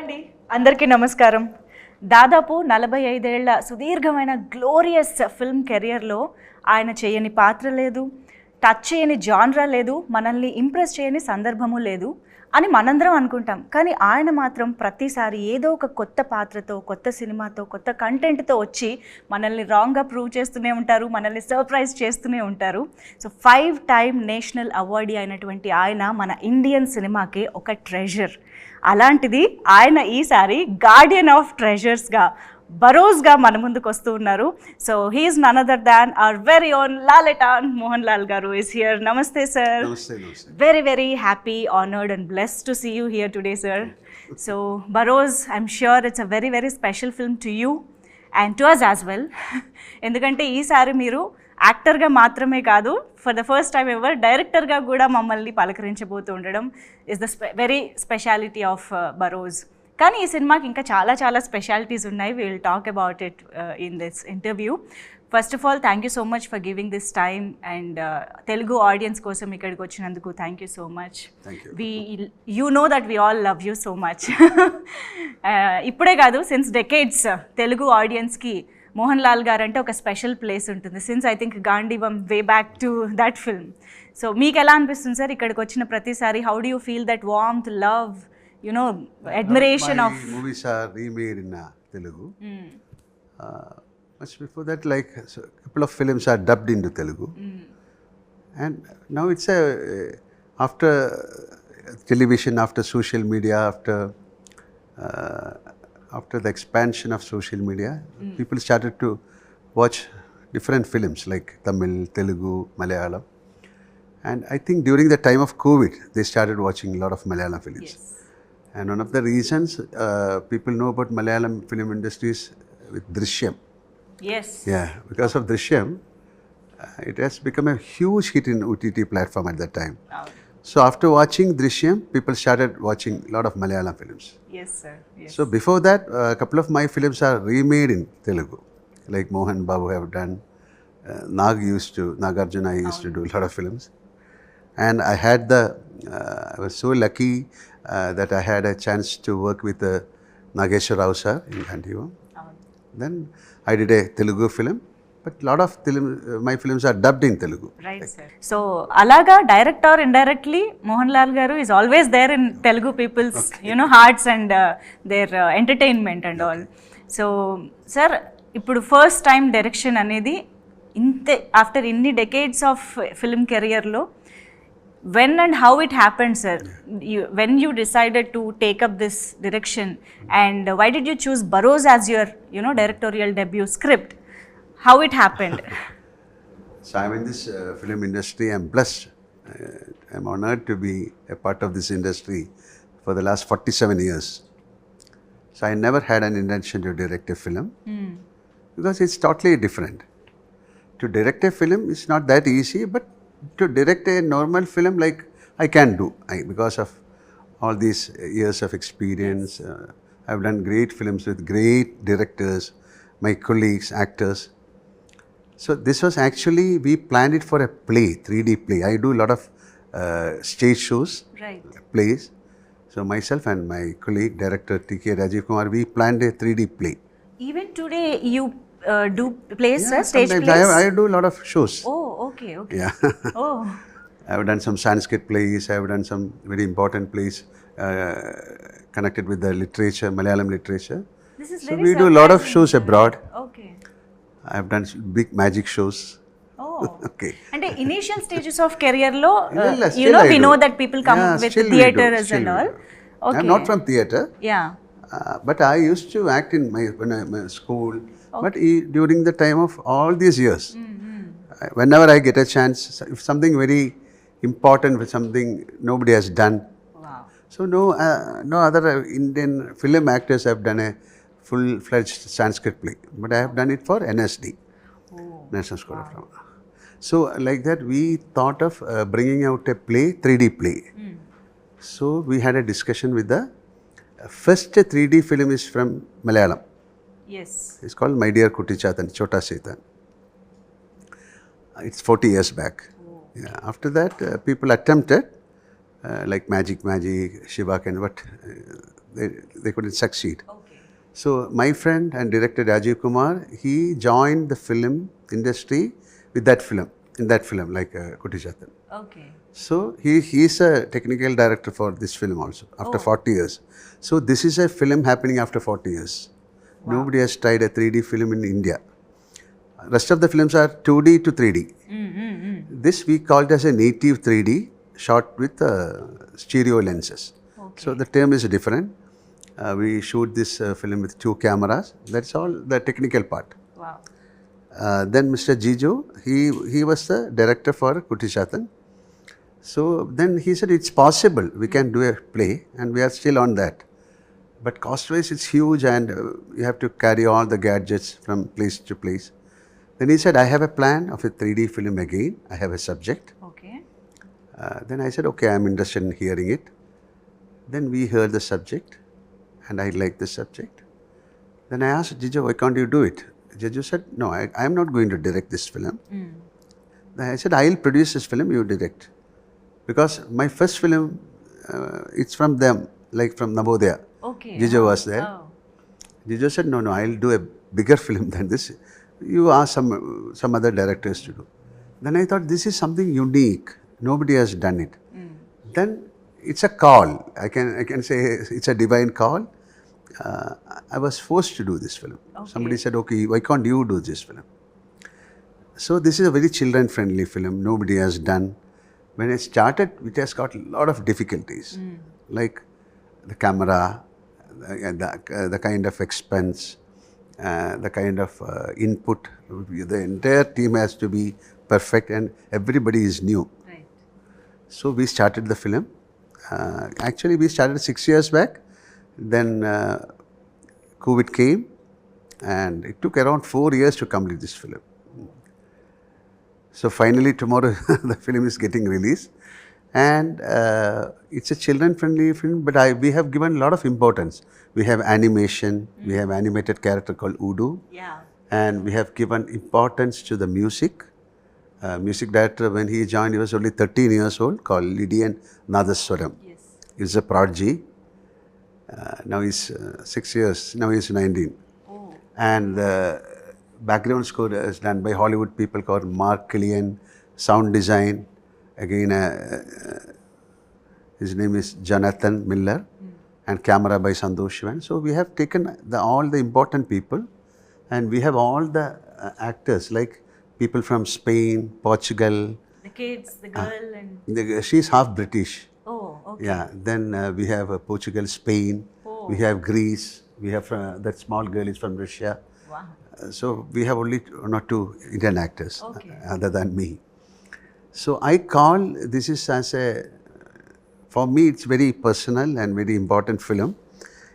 అండి అందరికీ నమస్కారం. దాదాపు 45 ఏళ్ల సుదీర్ఘమైన గ్లోరియస్ ఫిల్మ్ కెరియర్లో ఆయన చేయని పాత్ర లేదు, టచ్ చేయని జాన్రా లేదు, మనల్ని ఇంప్రెస్ చేయని సందర్భము లేదు అని మనందరం అనుకుంటాం. కానీ ఆయన మాత్రం ప్రతిసారి ఏదో ఒక కొత్త పాత్రతో, కొత్త సినిమాతో, కొత్త కంటెంట్తో వచ్చి మనల్ని రాంగ్గా ప్రూవ్ చేస్తూనే ఉంటారు, మనల్ని సర్ప్రైజ్ చేస్తూనే ఉంటారు. సో 5 టైమ్ నేషనల్ అవార్డీ అయినటువంటి ఆయన మన ఇండియన్ సినిమాకి ఒక ట్రెజర్. అలాంటిది ఆయన ఈసారి గార్డియన్ ఆఫ్ ట్రెజర్స్గా బరోజ్గా మన ముందుకు వస్తూ ఉన్నారు. So he is none other than our very own Lalettan Mohan Lal garu is here. నమస్తే sir. Very very happy, honoured and blessed to see you here today sir. So Barroz, I'm sure it's a very very special film to you and to us as well. ఎందుకంటే ఈసారి మీరు యాక్టర్గా మాత్రమే కాదు, for the first time ever డైరెక్టర్గా కూడా మమ్మల్ని పలకరించబోతూ ఉండడం is the very speciality of బరోజ్. కానీ ఈ సినిమాకి ఇంకా చాలా చాలా స్పెషాలిటీస్ ఉన్నాయి. We will talk about it in this interview. First of all thank you so much for giving this time and Telugu audience కోసం ఇక్కడికి వచ్చినందుకు thank you so much. You know that we all love you so much. ఇప్పుడే కాదు, since decades Telugu ఆడియన్స్కి మోహన్ లాల్ గారు అంటే ఒక special place ఉంటుంది. Since I think Gandeevam way back to that film. So మీకు ఎలా అనిపిస్తుంది సార్ ఇక్కడికి వచ్చిన ప్రతిసారి? How do you feel that warmth, love, you know, admiration of movies are remade in Telugu. Much before that, like a couple of films are dubbed into Telugu. And now it's after television, after social media, after the expansion of social media, people started to watch different films like Tamil, Telugu, Malayalam. And I think during the time of COVID, they started watching a lot of Malayalam films. yes. And one of the reasons people know about Malayalam film industries with Drishyam. Yes. Yeah, because of Drishyam, it has become a huge hit in OTT platform at that time. Oh. So after watching Drishyam, people started watching a lot of Malayalam films. Yes sir. Yes. So before that, a couple of my films are remade in Telugu. Like Mohan Babu have done, Nagarjuna used to do a lot of films. And I had I was so lucky that I had a chance to work with Nageshwar Rao sir in Gandivam. Then I did a Telugu film, but a lot of my films are dubbed in Telugu. Right, sir. So alaga direct or indirectly Mohan Lal garu is always there in Telugu people's hearts and their entertainment and all. So sir, ఇప్పుడు first time direction అనేది ఇంతే after ఇన్ని decades of film కెరియర్లో, when and how it happened sir? When you decided to take up this direction and why did you choose Barroz as your directorial debut script? How it happened? So I'm in this film industry. I'm blessed. I'm honored to be a part of this industry for the last 47 years. So I never had an intention to direct a film because it's totally different. To direct a film is not that easy, but to direct a normal film, like I can do, because of all these years of experience. I've done great films with great directors, my colleagues, actors. So this was actually, we planned it for a play, 3D play. I do a lot of stage shows, right, plays. So myself and my colleague, director T.K. Rajiv Kumar, we planned a 3D play. Even today you do plays, Yeah, stage plays? I do a lot of shows. Oh, okay. Yeah. Oh. I've done some Sanskrit plays, I've done some very important plays connected with the literature, Malayalam literature. This is So very we do a lot of surprising, shows sir. abroad. Okay. I've done big magic shows. Oh. Okay. And the initial stages of career lo, Still I we do. know that people come Yeah, with still we do, theatres still and we all. do. Okay. I'm not from theatre, Yeah. but I used to act in my school. Okay. But during the time of all these years, whenever I get a chance, if something very important, with something nobody has done. Wow. So no other Indian film actors have done a full-fledged Sanskrit play, but I have done it for NSD, National School of Drama. So like that, we thought of bringing out a play, 3D play. So we had a discussion with the first 3D film is from Malayalam. Yes. It's called My Dear Kutti Chatan, Chota Setan. It's 40 years back. Oh. Yeah. After that, people attempted like Magic, Shiva Ken, but they couldn't succeed. Okay. So my friend and director Rajiv Kumar, he joined the film industry with that film, in that film, like Kutijatan. Okay. So he's a technical director for this film also, after 40 years. So this is a film happening after 40 years. Wow. Nobody has tried a 3D film in India. Rest of the films are 2D to 3D. This we called as a native 3D, shot with stereo lenses. Okay. So the term is different. We shoot this film with 2 cameras. That's all the technical part. Wow. Then Mr. Jijo, he was the director for Kutishatan. So then he said, it's possible, we can do a play, and we are still on that. But cost-wise, it's huge, and you have to carry all the gadgets from place to place. Then he said, I have a plan of a 3D film again. I have a subject. Okay. Then I said, okay, I'm interested in hearing it. Then we heard the subject, and I liked the subject. Then I asked Jijo, why can't you do it? Jijo said, no, I am not going to direct this film. Then I said, I'll produce this film, you direct. Because my first film, it's from them, like from Navodaya. Okay. Jijo was there. Oh. Jijo said, no, I'll do a bigger film than this. You ask some other directors to do. Then I thought, this is something unique. Nobody has done it. Then it's a call. I can say it's a divine call. I was forced to do this film. Okay. Somebody said, okay, why can't you do this film? So this is a very children-friendly film. Nobody has done. When I started, it has got a lot of difficulties, like the camera, the kind of expense, the kind of input. The entire team has to be perfect, and everybody is new. Right. So we started the film. Actually, we started 6 years back. Then COVID came, and it took around 4 years to complete this film. So finally, tomorrow the film is getting released, and it's a children-friendly film. But we have given a lot of importance. We have animation. We have animated character called Udu. Yeah. And we have given importance to the music. Music director, when he joined, he was only 13 years old, called Lydian Nadaswaram. Yes. He's a prodigy. Now he's 6 years. Now he's 19. Oh. And background score is done by Hollywood people called Mark Killian. Sound design, again, his name is Jonathan Miller. And camera by Santosh Shivan. So we have taken all the important people, and we have all the actors, like people from Spain, Portugal. The kids, the girl, and She's half British. oh, okay. Yeah. Then we have Portugal, Spain. Oh. We have Greece. We have that small girl is from Russia. Wow. So we have only one or two Indian actors, Okay. other than me. So I call this is as a, for me it's very personal and very important film.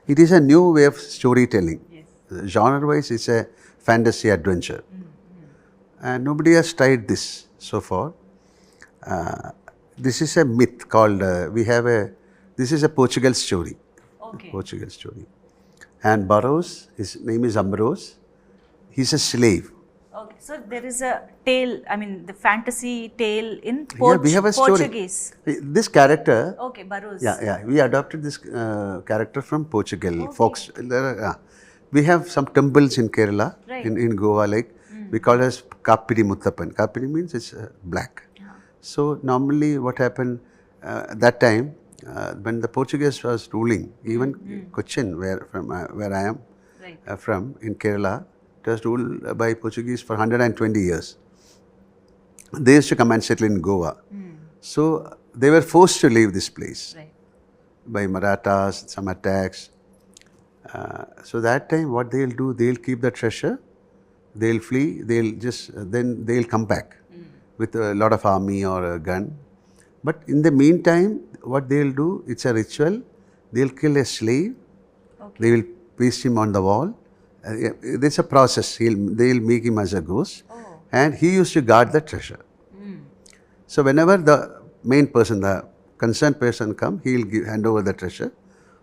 It is a new way of storytelling. Yes. Genre-wise, it's a fantasy adventure. And nobody has tried this so far. This is a myth called, this is a Portugal story. Okay. Portugal story. And BARROZ, his name is Ambrose. He's a slave. Okay. So there is a tale, I mean, the fantasy tale in Yeah, we have a story. Portuguese. This character, Okay, BARROZ. we adopted this character from Portugal. Folks, we have some temples in Kerala, Right. in Goa, like we call it as Kapidi Muttappan. Kapidi means it's black. So normally what happened that time, when the Portuguese was ruling, even Cochin, where I am Right. from, in Kerala, it was ruled by Portuguese for 120 years. They used to come and settle in Goa. So they were forced to leave this place Right. by Marathas, some attacks. So that time what they'll do, they'll keep the treasure, they'll flee, then they'll come back with a lot of army or a gun. But in the meantime, what they'll do, it's a ritual, they'll kill a slave, Okay. they will paste him on the wall. There's a process, they'll make him as a ghost, and he used to guard the treasure. So whenever the main person, the concerned person come, he'll hand over the treasure,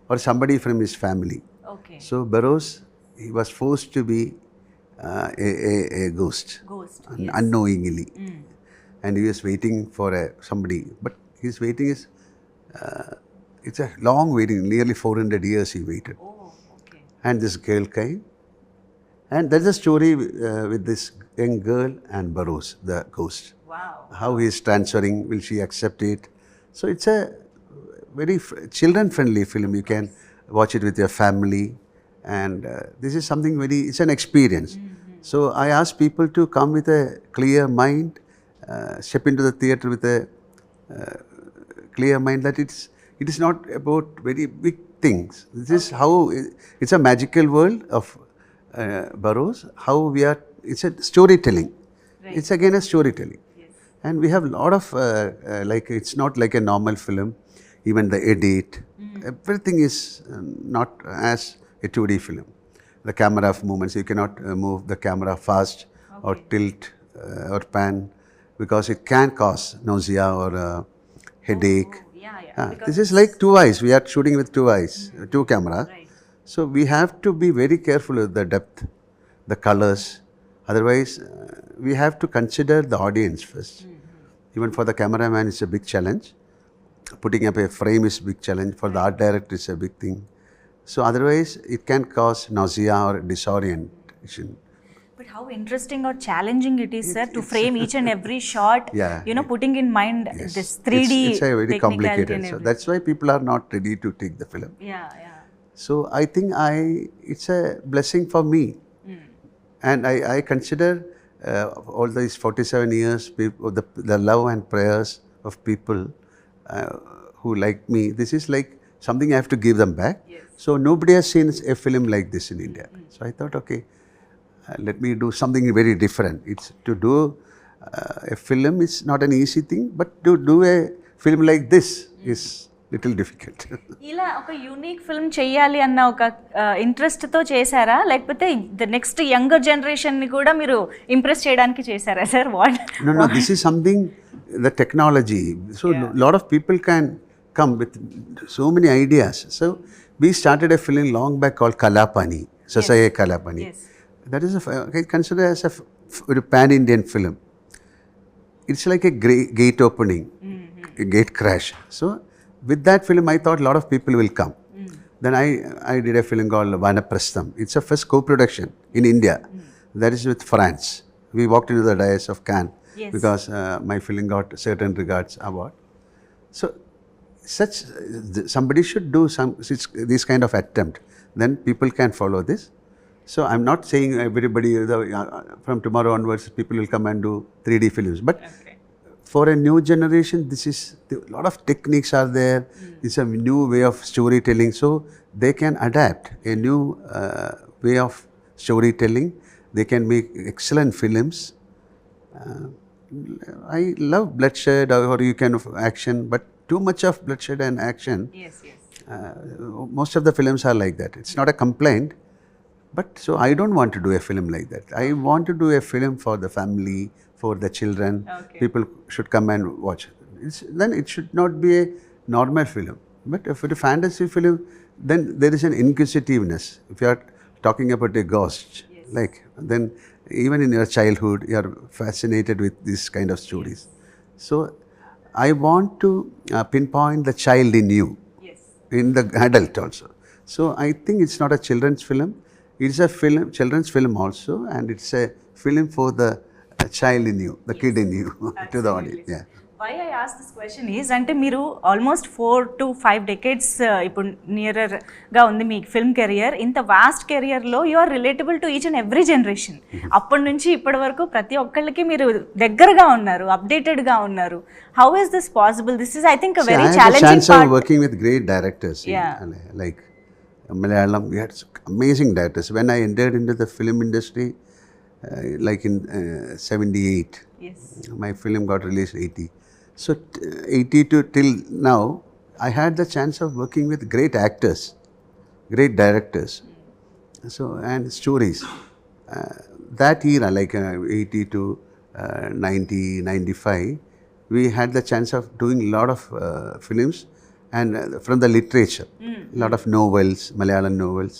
or somebody from his family. Okay. So BARROZ, he was forced to be a ghost, Ghost. unknowingly. And he was waiting for somebody, but his waiting is it's a long waiting, nearly 400 years he waited. Oh, okay. And this girl came. And there's a story with this young girl and BARROZ, the ghost. Wow. How he is transferring, will she accept it? So it's a very children-friendly film. You can watch it with your family. And this is something it's an experience. So I ask people to come with a clear mind, step into the theatre with a clear mind that it is not about very big things. This is how, it's a magical world of BARROZ, how it's a storytelling. Right. It's again a storytelling. Yes. And we have a lot of, like, it's not like a normal film. Even the edit, everything is not as a 2D film. The camera movements, you cannot move the camera fast or tilt or pan, because it can cause nausea or headache. Yeah. This is like 2 eyes. We are shooting with 2 eyes, 2 cameras. Right. So we have to be very careful with the depth, the colors. Otherwise, we have to consider the audience first. Even for the cameraman, it's a big challenge. Putting up a frame is a big challenge. For the art director, it's a big thing. So otherwise, it can cause nausea or disorientation. But how interesting or challenging it is, sir, to frame each and every shot, putting in mind this 3D it's a very complicated. and So that's why people are not ready to take the film. Yeah. So I think it's a blessing for me. And I consider all these 47 years, the love and prayers of people who like me, this is like something I have to give them back. Yes. So nobody has seen a film like this in India. So I thought, okay, let me do something very different. It's to do a film is not an easy thing, but to do a film like this is little difficult. ఇలా ఒక unique film చేయాలి అన్న ఒక ఇంట్రెస్ట్తో చేశారా, లేకపోతే the next younger జనరేషన్ని కూడా మీరు ఇంప్రెస్ చేయడానికి చేశారా sir? What? No, this is something, the technology. So lot of people can come with so many ideas. So we started a film long back called Kalapani, Sasaye Kalapani. Yes. That is I consider as a pan-Indian film. It's like a gate opening, a gate crash. So with that film, I thought a lot of people will come. Then I did a film called Vanaprastham. It's a first co-production in India. That is with France. We walked into the dais of Cannes because my film got certain regards award. So somebody should do this kind of attempt. Then people can follow this. So I'm not saying everybody, from tomorrow onwards, people will come and do 3D films. But for a new generation, a lot of techniques are there. It's a new way of storytelling. So they can adapt a new way of storytelling. They can make excellent films. I love bloodshed or you can of action, but too much of bloodshed and action. Yes. Most of the films are like that. It's not a complaint. But so I don't want to do a film like that. I want to do a film for the family, for the children. Okay. People should come and watch. Then it should not be a normal film. But if it's a fantasy film, then there is an inquisitiveness. If you are talking about a ghost, then even in your childhood, you are fascinated with this kind of stories. So I want to pinpoint the child in you, in the adult also. So I think it's not a children's film. It's a children's film also, and it's a film for the child in you, the kid in you, to the audience. Yeah. Why I ask this question is, అంటే మీరు almost 4 to 5 decades ఇప్పుడు నియరర్గా ఉంది మీ film career. ఇంత vast కెరియర్లో you are relatable to each and every generation. అప్పటి నుంచి ఇప్పటి వరకు ప్రతి ఒక్కళ్ళకి మీరు దగ్గరగా ఉన్నారు, అప్డేటెడ్గా ఉన్నారు. How is this possible? This is I think a very challenging part. Working with great directors, like Malayalam, we had amazing directors. When I entered into the film industry, like in 78, my film got released 80. So 80 to till now, I had the chance of working with great actors, great directors, and stories. That era, like 80 to 90, 95, we had the chance of doing a lot of films. And from the literature, a lot of novels, Malayalam novels.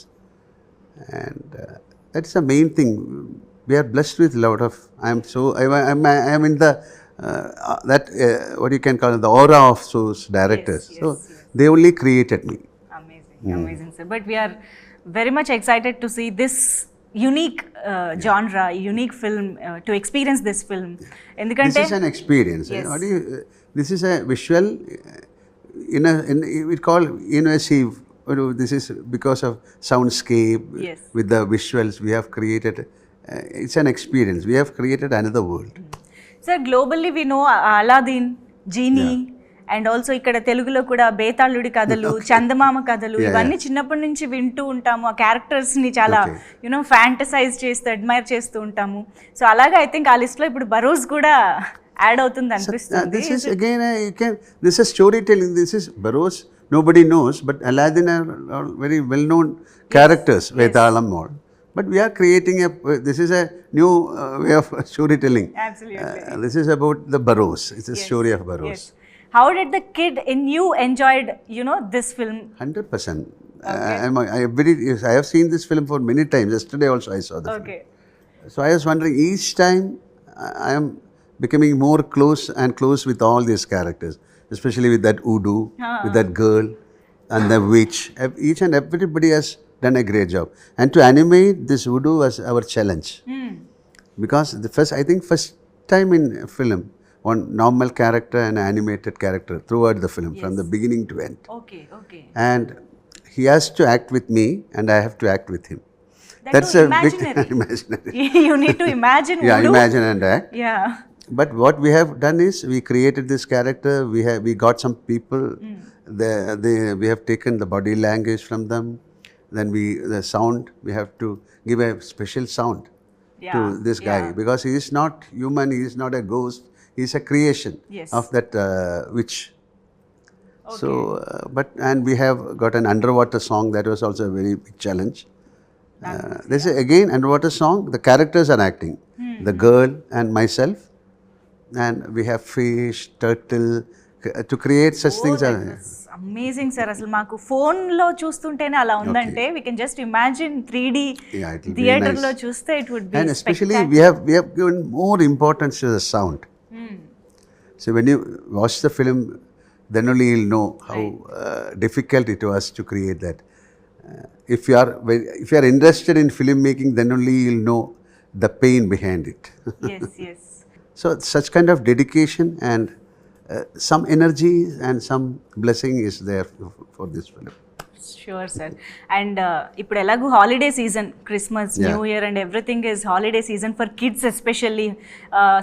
And that's the main thing. We are blessed with a lot of, I am in the that what you can call the aura of those directors. Yes, So yes, yes. they only created me. Amazing, amazing, sir. But we are very much excited to see this unique genre, unique film, to experience this film. This is an experience. Yes. What do you, this is a visual, we call immersive. This is because of soundscape. Yes. With the visuals we have created. It's an experience. We have created another world. Sir, globally we know Aladdin, Genie, and also ఇక్కడ తెలుగులో కూడా బేతాళుడి కథలు, చందమామ కథలు, ఇవన్నీ చిన్నప్పటి నుంచి వింటూ ఉంటాము. ఆ క్యారెక్టర్స్ని చాలా ఫ్యాంటసైజ్ చేస్తూ అడ్మైర్ చేస్తూ ఉంటాము. సో అలాగే ఐ థింక్ ఆ లిస్ట్లో ఇప్పుడు బరోజ్ కూడా యాడ్ అవుతుంది అనిపిస్తుంది. This is again this is storytelling. This is Barroz. Nobody knows, but Aladdin are very well-known characters. Vetalam all. But we are creating this is a new way of storytelling. Absolutely. This is about the Barroz. It's a story of Barroz. Yes. How did the kid in you enjoyed, this film? 100%. I have seen this film for many times. Yesterday also I saw the film. So I was wondering, each time I am becoming more close and close with all these characters, especially with that Udu, with that girl and the witch. Each and everybody has done a great job. And to animate this Udu was our challenge. Because I think first time in film, one normal character and animated character throughout the film, from the beginning to end. Okay. And he has to act with me and I have to act with him. That's a big imaginary. You need to imagine. Yeah, imagine and act. Yeah. But what we have done is we created this character. We got some people. We have taken the body language from them. Then the sound, we have to give a special sound to this guy, because he is not human. He is not a ghost. He is a creation of that witch. Okay. So, and we have got an underwater song. That was also a very big challenge. This is again underwater song. The characters are acting. The girl and myself. And we have fish, turtle, to create such things. Amazing sir. అసలు మాకు ఫోన్లో చూస్తుంటేనే అలా ఉందంటే we can just imagine 3D థియేటర్లో చూస్తే it would be. And especially we have given more importance to the sound. So when you watch the film, then only you'll know how difficult it was to create that. If you are interested in filmmaking, then only you'll know the pain behind it. Yes. So such kind of dedication and some energy and some blessing is there for this film. Sure, sir. And ఇప్పుడు ఎలాగూ holiday season, Christmas, new year and everything is holiday season for kids especially.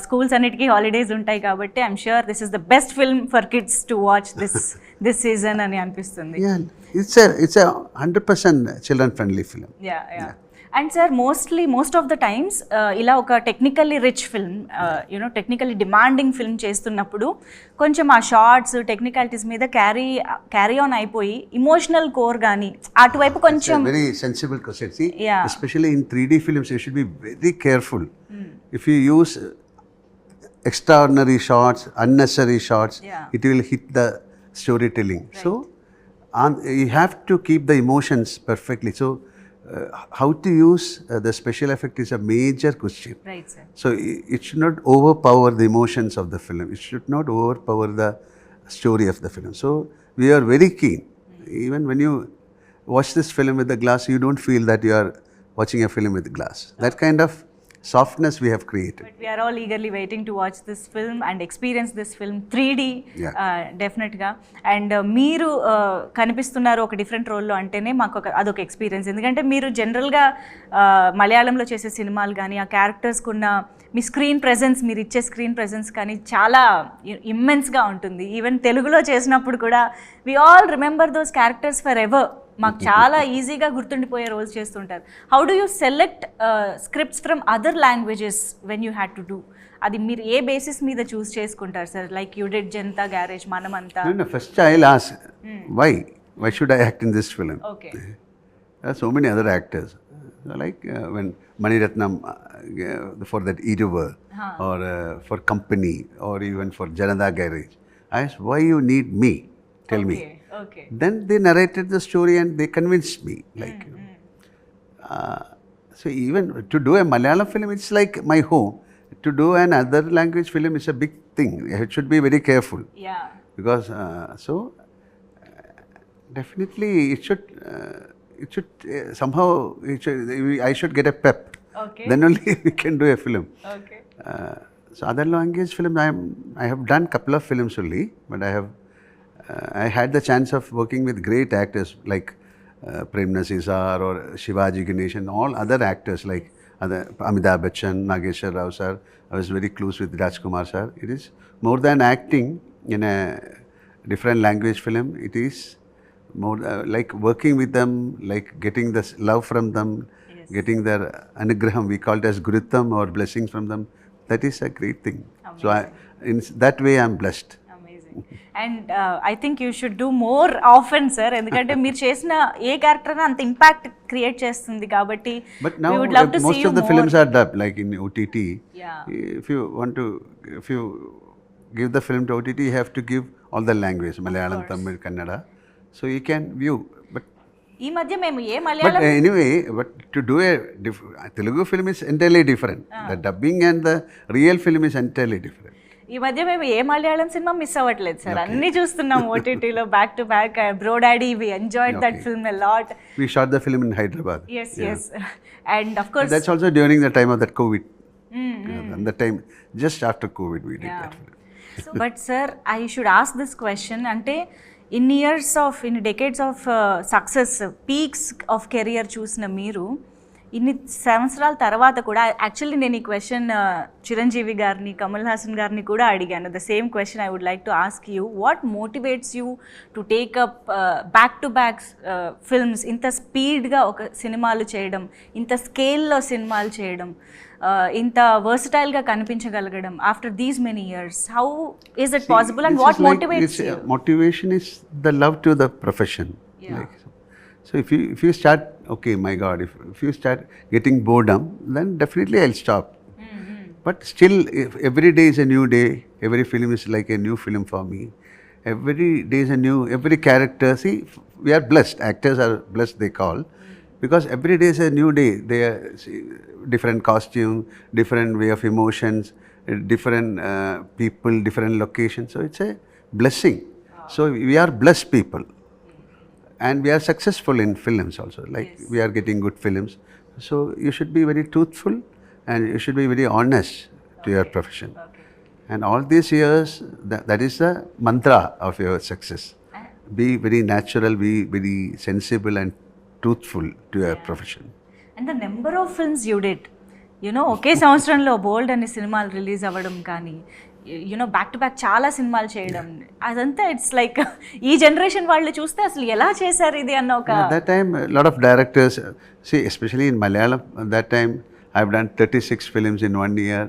Schools అన్నిటికీ holidays ఉంటాయి కాబట్టి I'm sure this is the best film for kids to watch this season అని అనిపిస్తుంది. It's a 100% children friendly film. Yeah. And sir most of the times ఇలా ఒక technically rich film, technically demanding film చేస్తున్నప్పుడు కొంచెం ఆ shorts technicalities మీద carry on అయిపోయి emotional core కానీ అటువైపు కొంచెం. Very sensible question. Especially in 3D films you should be very careful. If you use extraordinary shots, unnecessary shots, it will hit the storytelling. So you have to keep the emotions perfectly. So how to use the special effect is a major question. Right, sir. So it should not overpower the emotions of the film. It should not overpower the story of the film. So we are very keen. Even when you watch this film with the glass, you don't feel that you are watching a film with glass. That kind of softness we have created. But we are all eagerly waiting to watch this film and experience this film 3D. డెఫినెట్గా. And మీరు కనిపిస్తున్నారు ఒక different రోల్లో అంటేనే మాకు అదొక experience. ఎందుకంటే మీరు జనరల్గా మలయాళంలో చేసే సినిమాలు కానీ ఆ క్యారెక్టర్స్కి ఉన్న మీ స్క్రీన్ ప్రెజెన్స్, మీరు ఇచ్చే స్క్రీన్ ప్రెజెన్స్ కానీ చాలా ఇమ్మెన్స్గా ఉంటుంది. ఈవెన్ తెలుగులో చేసినప్పుడు కూడా we all remember those characters for ever. మాకు చాలా ఈజీగా గుర్తుండిపోయే రోల్స్ చేస్తుంటారు. How do you select scripts from other languages when you had to do? అది మీరు ఏ బేసిస్ మీద చూస్ చేసుకుంటారు sir? Like you did Janata garage, మనమంతా. First I'll ask, why should I act in this film? Okay. There are so many other actors. Like when Mani Ratnam for that Iruva, or for Company, or even for Janata Garage, I asked, why you need me? Tell me. Okay. Then they narrated the story and they convinced me. Like, so even to do a Malayalam film, it's like my home. to do an other language film is a big thing. It should be very careful. Yeah. Because definitely it should somehow I should get a pep. Okay. Then only we can do a film. Okay. So other language film, I have done couple of films only, but I had the chance of working with great actors like Prem Nasir or Shivaji Ganesan, all other actors like other Amitabh Bachchan, Nageshwar Rao sir. I was very close with Rajkumar sir. It is more than acting in a different language film. It is more like working with them, like getting this love from them, getting their anugraham. We call it as gurutam or blessings from them. That is a great thing. Amazing. So in that way I am blessed. Amazing. And I think you should do more often, sir. ఎందుకంటే మీరు చేసిన ఏ character అంత impact create చేస్తుంది కాబట్టి But now we would love to see most you of the more. films are dubbed, like in OTT. Yeah. If you give the film to OTT, you have to give all the language, Malayalam, Tamil, Kannada. So you can view. ఈ మధ్య మేము ఏ But Malayalam anyway, but to do a Telugu film is entirely different. The dubbing and the real film is entirely different. ఈ మధ్య మేము ఏ మలయాళం సినిమా miss అవ్వట్లేదు sir, అన్ని చూస్తున్నాం ఓటీటీలో back to back. Bro Daddy, we enjoyed that film a lot. We shot the film in Hyderabad. Yes. And of course that's also during the time of that COVID. And the time just after COVID we did that film. So, but sir, I should ask this question. అంటే in decades of success, peaks of career చూసిన మీరు ఇన్ని సంవత్సరాల తర్వాత కూడా, actually నేను ఈ question Chiranjeevi గారిని, కమల్ హాసన్ గారిని కూడా అడిగాను. The same question I would like to ask you. What motivates you to take up back to back films? ఇంత స్పీడ్గా ఒక సినిమాలు చేయడం, ఇంత స్కేల్లో సినిమాలు చేయడం, ఇంత వర్సటైల్గా కనిపించగలగడం after these many years, how is it possible and what motivates you? Motivation is the love to the profession. Like, so if you start, okay, my God, if you start getting boredom, then definitely I'll stop. But still, if every day is a new day, every film is like a new film for me. Every day is a new, every character. See, we are blessed. Actors are blessed, they call, because every day is a new day. They are different costume, different way of emotions, different people, different locations. So it's a blessing. So we are blessed people. And we are successful in films also, like we are getting good films. So you should be very truthful and you should be very honest to your profession. And all these years, that is the mantra of your success. Be very natural, be very sensible and truthful to your profession. And the number of films you did, ఒకే సంవత్సరంలో బోల్డ్ అనే సినిమాలు release అవ్వడం కానీ, back to back చాలా సినిమాలు చేయడం, అదంతా it's like ఈ జనరేషన్ వాళ్ళు చూస్తే అసలు ఎలా చేశారు ఇది అన్న ఒక. That time a lot of directors, see, especially in Malayalam, at that time I've done 36 films in 1 year.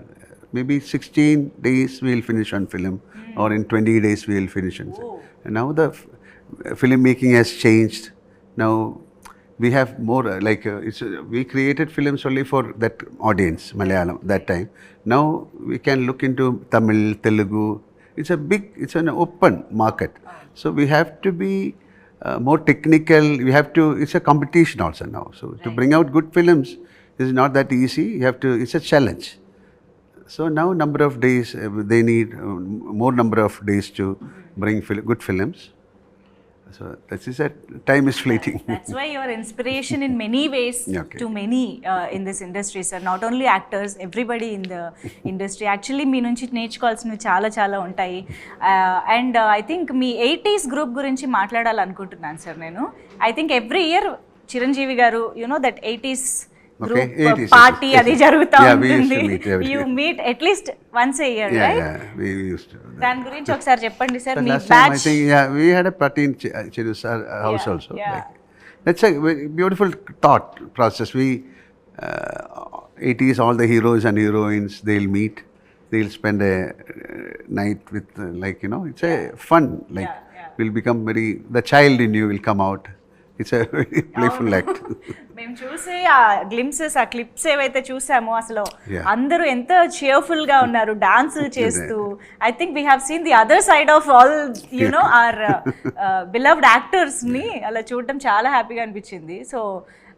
Maybe 16 days we'll finish one film, or in 20 days we'll finish one film. And now the filmmaking has changed. Now we have more we created films only for that audience, Malayalam, that time. Now we can look into Tamil, Telugu. It's an open market. So we have to be more technical. It's a competition also now. So to bring out good films is not that easy. It's a challenge. So now number of days, they need more number of days to bring good films. So that is that time is fleeting. That's why you are inspiration in many ways to many in this industry, sir. Not only actors, everybody in the industry. Actually, మీ నుంచి నేర్చుకోవాల్సినవి చాలా ఉంటాయి. And I think me 80s group గురించి మాట్లాడాలనుకుంటున్నాను sir నేను. I think every year Chiranjeevi గారు, that 80s group party అది జరుగుతూ ఉంటుంది. You meet at least once A year, right? We used to. దాని గురించి ఒకసారి చెప్పండి sir. Me last time batch, I think we had a party in Chiru sir house also. That's a very beautiful thought process. We 80s, all the heroes and heroines, they'll meet, they'll spend a night with it's a fun, we'll become the child in you will come out. It's a very playful act. మేము చూసే ఆ glimpses, ఆ clips ఏవైతే చూసామో, అసలు అందరూ ఎంత cheerful గా ఉన్నారు డాన్సులు చేస్తూ. I think we have seen the other side of all our beloved actors ని అలా చూడటం చాలా హ్యాపీగా అనిపించింది. సో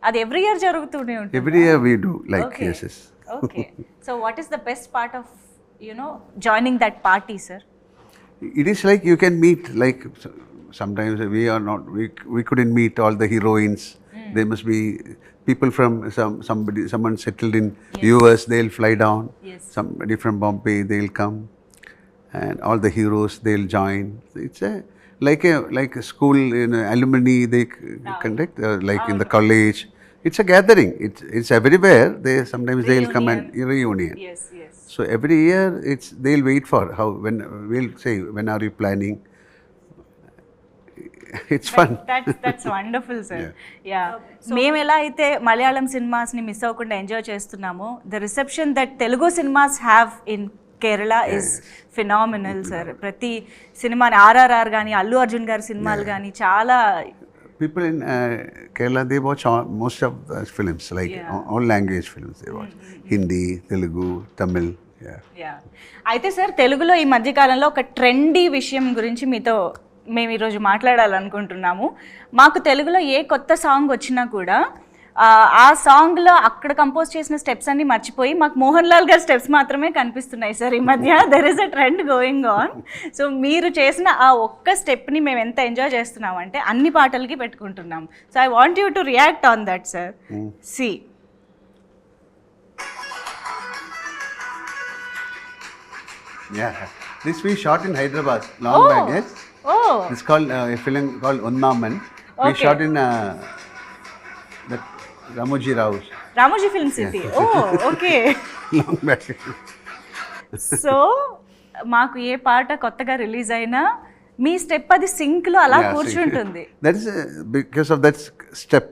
అది ఎవ్రీ ఇయర్ జరుగుతూనే ఉంటుంది. Every year we do, like, yes. Okay. So what is the best part of, joining that party, sir? It is like you can meet, like sometimes we are not, we couldn't meet all the heroines. There must be people from someone settled in US, they'll fly down. Yes. Somebody from Bombay, they'll come, and all the heroes, they'll join. It's like a school, alumni, they conduct, like in the college. It's a gathering. It's everywhere. They sometimes they'll come and reunion. Yes, yes. So every year they'll wait for when we'll say, when are you planning? It's fun. That's wonderful, sir. Yeah. మేము ఎలా అయితే Malayalam సినిమాస్ని miss అవ్వకుండా enjoy చేస్తున్నామో, the reception that Telugu cinemas have in Kerala is phenomenal, sir. ప్రతి సినిమాని RRR కానీ, అల్లు అర్జున్ గారి సినిమాలు కానీ చాలా. People in Kerala, they watch most of the films, like all language films they watch. Hindi, Telugu, Tamil. Yeah. అయితే సార్, తెలుగులో ఈ మధ్యకాలంలో ఒక ట్రెండీ విషయం గురించి మీతో మేము ఈరోజు మాట్లాడాలనుకుంటున్నాము. మాకు తెలుగులో ఏ కొత్త సాంగ్ వచ్చినా కూడా ఆ సాంగ్లో అక్కడ కంపోజ్ చేసిన స్టెప్స్ అన్ని మర్చిపోయి మాకు మోహన్ లాల్ గారి స్టెప్స్ మాత్రమే కనిపిస్తున్నాయి సార్ ఈ మధ్య. There is a trend going on. So మీరు చేసిన ఆ ఒక్క స్టెప్ని మేము ఎంత ఎంజాయ్ చేస్తున్నాం అంటే అన్ని పాటలకి పెట్టుకుంటున్నాం. So I want you to react on that, sir. See This we shot in Hyderabad long back. Yes. Oh. It's called a film called Unnaman. We shot in that Ramoji Rao's. Ramoji Film City. Oh, okay. Long back. So మాకు ఏ పాట కొత్తగా release అయినా మీ step అది సింక్లో అలా కూర్చుంటుంది. That is because of that step.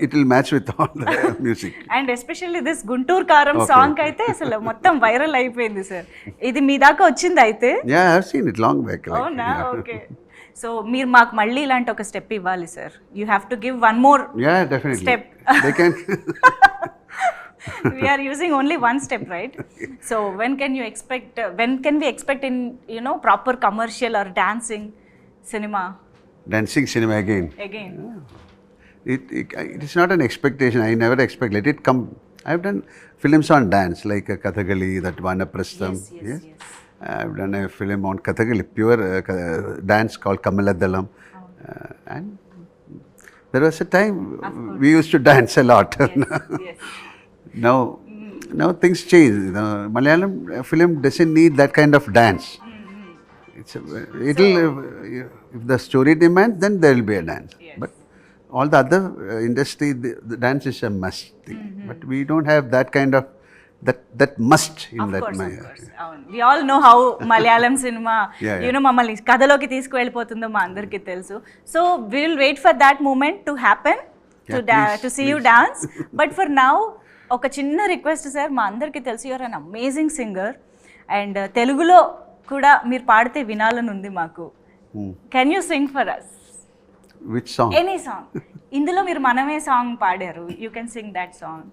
It will match with all the music. And especially this Guntur కారం song అయితే అసలు మొత్తం వైరల్ అయిపోయింది, సార్. ఇది మీ దాకా వచ్చింది అయితే? Yeah, I have seen it long back. అవునా? ఓకే. సో మీరు మాకు మళ్ళీ ఇలాంటి ఒక స్టెప్ ఇవ్వాలి, sir. You have to give one more. Yeah, definitely. Step. They can. We are using only one step, right? So when can we expect in proper commercial or dancing cinema? Dancing cinema again. It is not an expectation. I never expect. Let it come. I have done films on dance, like Kathakali, that Vanaprastham. Yes. I have done a film on Kathakali, pure dance called Kamaladalam. And there was a time we used to dance a lot. Yes. Now things change. Malayalam film doesn't need that kind of dance. If the story demands, then there will be a dance. Yes. But all the other industry, the dance is a must thing. But we don't have that kind of that must in of that. Course. We all know how Malayalam cinema, మమ్మల్ని కథలోకి తీసుకువెళ్ళిపోతుందో మా అందరికీ తెలుసు. So we will wait for that moment to happen, to see you dance. But for now, ఒక చిన్న request, sir. మా అందరికీ తెలుసు you're an amazing singer, and తెలుగులో కూడా మీరు పాడితే వినాలని ఉంది మాకు. Can you sing for us? Which song? Any song. ఇందులో మీరు మనమే సాంగ్ పాడారు. You can sing that song.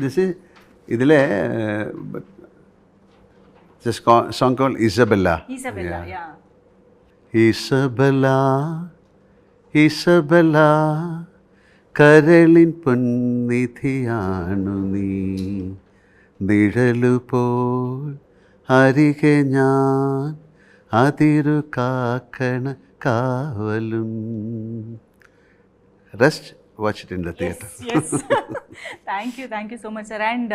This is idile this song called Isabella. Yeah. Isabella കരളിൻ പൊന്നിധിയാണു നീ, നിഴലുപോൽ അരികെ ഞാൻ, അതിരു കാക്കണ കാവലും. Rest, watch it in the theatre. Yes. Thank you so much, sir. And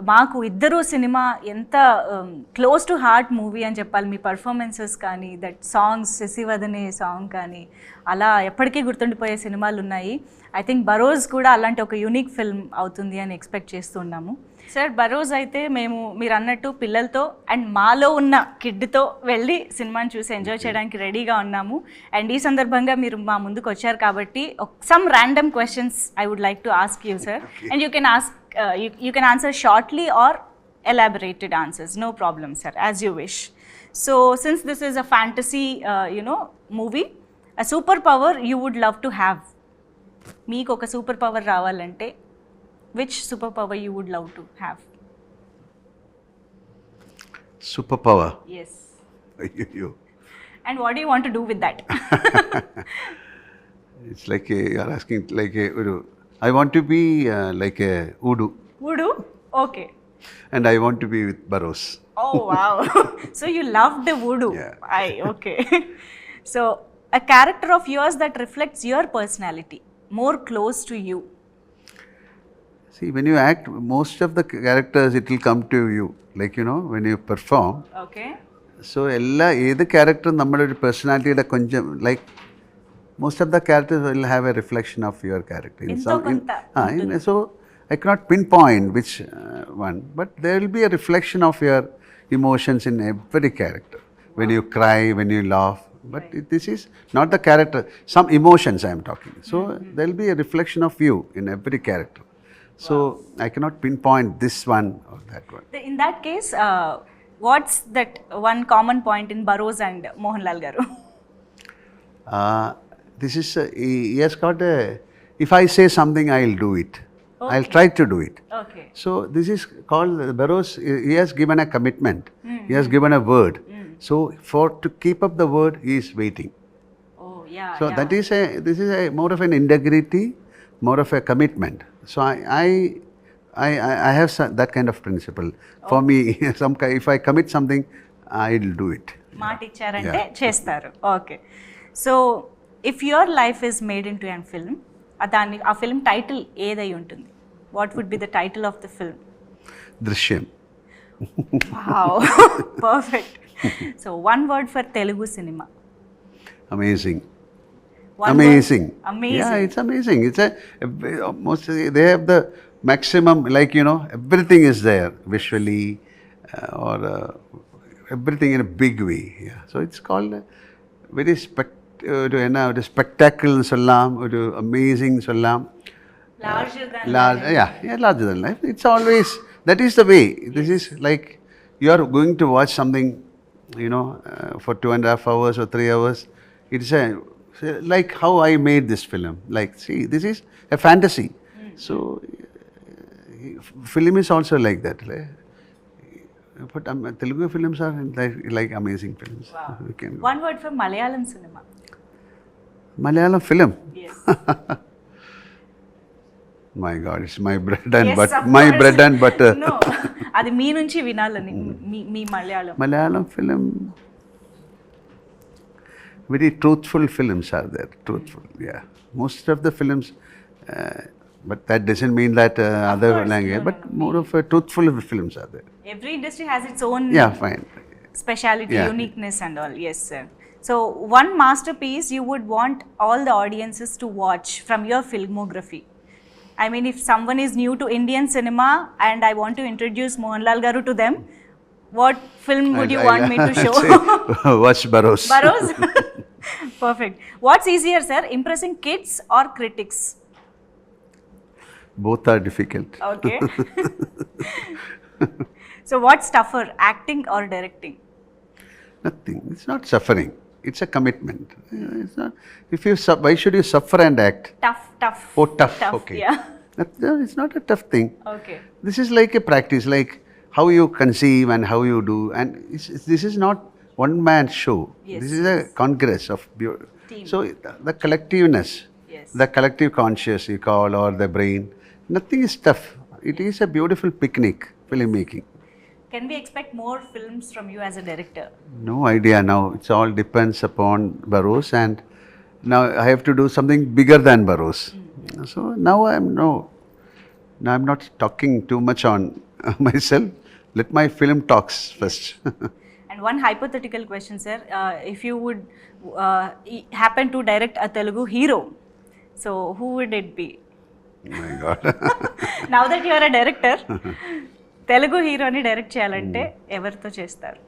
మాకు ఇద్దరు సినిమా ఎంత క్లోజ్ టు హార్ట్ మూవీ అని చెప్పాలి. మీ పర్ఫార్మెన్సెస్ కానీ, దట్ సాంగ్స్, శశివదనే సాంగ్ కానీ, అలా ఎప్పటికీ గుర్తుండిపోయే సినిమాలు ఉన్నాయి. ఐ థింక్ బరోజ్ కూడా అలాంటి ఒక యూనిక్ ఫిల్మ్ అవుతుంది అని ఎక్స్పెక్ట్ చేస్తున్నాము. సార్, బరోజ్ అయితే మేము మీరు అన్నట్టు పిల్లలతో అండ్ మాలో ఉన్న కిడ్తో వెళ్ళి సినిమాని చూసి ఎంజాయ్ చేయడానికి రెడీగా ఉన్నాము. అండ్ ఈ సందర్భంగా మీరు మా ముందుకు వచ్చారు కాబట్టి some random questions I would like to ask you, sir. And you can answer shortly or elaborated answers, no problem, sir, as you wish. So since this is a fantasy movie, a superpower you would love to have. Meeku oka superpower ravalante, which superpower you would love to have? Superpower? Yes. You. And what do you want to do with that? It's like you are asking like I want to be like a Udu, Voodoo? Okay. and I want to be with Barros. Oh, wow. So you love the voodoo. Yeah. Okay. So a character of yours that reflects your personality, more close to you. See, when you act, most of the characters, it will come to you. Like, you know, when you perform. Okay. So, either character, നമ്മുടെ personality konjam, like, most of the characters will have a reflection of your character. Into konta untundi. So, I cannot pinpoint which one, but there will be a reflection of your emotions in every character. When you cry, when you laugh. But this is not the character. Some emotions I am talking. So, there will be a reflection of you in every character. So, I cannot pinpoint this one or that one. In that case, what's that one common point in BARROZ and Mohanlal garu? This is, he has got a, if I say something, I'll do it. I'll try to do it. Okay. So, this is called, BARROZ, he has given a commitment. He has given a word. So, to keep up the word, he is waiting. Oh, yeah. So, this is a more of an integrity, more of a commitment. So, I have that kind of principle. For me, if I commit something, I'll do it. మాట ఇచ్చారంటే చేస్తారు. Okay. So if your life is made into an film, ఆ film title ఏదై ఉంటుంది? What would be the title of the film? Drishyam. Wow, perfect. So one word for Telugu సినిమా. Amazing. Amazing. Yeah, it's amazing. It's almost, they have the maximum, like, you know, everything is there visually or everything in a big way. Yeah. So it's called very spectacle sollam, amazing sollam. Larger than life. Yeah, larger than life. It's always, that is the way. This is like you are going to watch something, you know, for 2.5 hours or 3 hours. It's like how I made this film. Like, see, this is a fantasy. So, film is also like that. But Telugu films are like amazing films. Wow. One word for Malayalam cinema. Malayalam film. Yes. My God, it's my bread and Yes, butter. of My course. bread and butter. No, అది మీ నుంచి వినాలని. మీ Malayalam. Malayalam film. Very truthful films are there. Truthful, yeah. Most of the films, but that doesn't mean that other course, language. no, But more of a truthful films are there. Every industry has its own Fine. speciality, Yeah. uniqueness and all. Yes, sir. So one masterpiece you would want all the audiences to watch from your filmography. I mean, if someone is new to Indian cinema and I want to introduce Mohanlal garu to them, what film would you want me to show? Watch BARROZ. BARROZ? Perfect. What's easier, sir, impressing kids or critics? Both are difficult. Okay. So what's tougher, acting or directing? Nothing. It's not suffering. It's a commitment. It's not. Why should you suffer and act? Tough. Oh, tough. Okay. Yeah. It's not a tough thing. Okay. This is like a practice, like how you conceive and how you do. And this is not one man show. Yes. This is a congress of Team. So the collectiveness, Yes. the collective conscious you call, or the brain, nothing is tough. It is a beautiful picnic, filmmaking. Can we expect more films from you as a director? No idea now. It all depends upon BARROZ, and now I have to do something bigger than BARROZ. So now I'm not talking too much on myself. Let my film talks first. And one hypothetical question, sir. If you would happen to direct a Telugu hero, so who would it be? My God. Now that you are a director, Telugu హీరోని direct చేయాలంటే ఎవరితో చేస్తారు?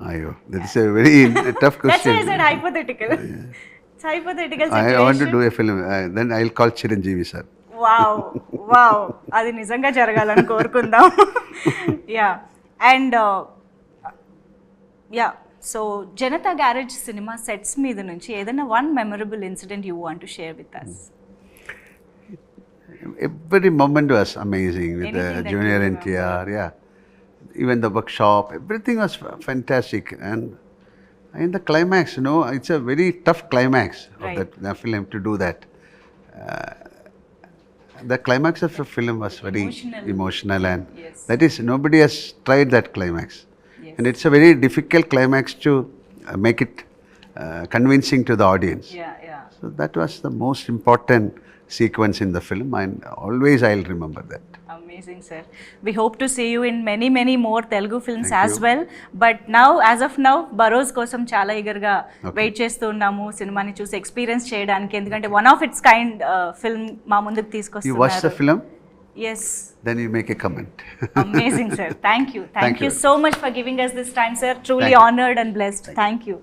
Ayo, that is a very tough question. That's why I said hypothetical. It's hypothetical situation. I want to do a film. Then I'll call Chiranjeevi sir. Wow, అది నిజంగా జరగాలని కోరుకుందాం. And so Janatha Garage సినిమా sets మీద నుంచి ఏదైనా one memorable incident you want to share with us? Every moment was amazing with Anything the that junior you NTR, yeah. Even the workshop, everything was fantastic. And In the climax, you know, it's a very tough climax of Right. that film to do that. The climax of the film was very emotional and Yes. that is, nobody has tried that climax. Yes. And it's a very difficult climax to make it convincing to the audience. Yeah. So that was the most important sequence in the film, and always I'll remember that. Amazing, sir. We hope to see you in many more Telugu films Thank as you. well. But now, as of now, బరోజ్ కోసం చాలా ఈగర్గా Okay. Wait చేస్తూ ఉన్నాము సినిమాని చూసి experience చేయడానికి. ఎందుకంటే one of its kind film మా ముందుకు You watch the తీసుకొస్తున్నారు. film, yes, then you make a comment. Amazing sir. Thank you Thank you. So much for giving us this time, sir. Truly Thank you. honored and blessed. Thank you.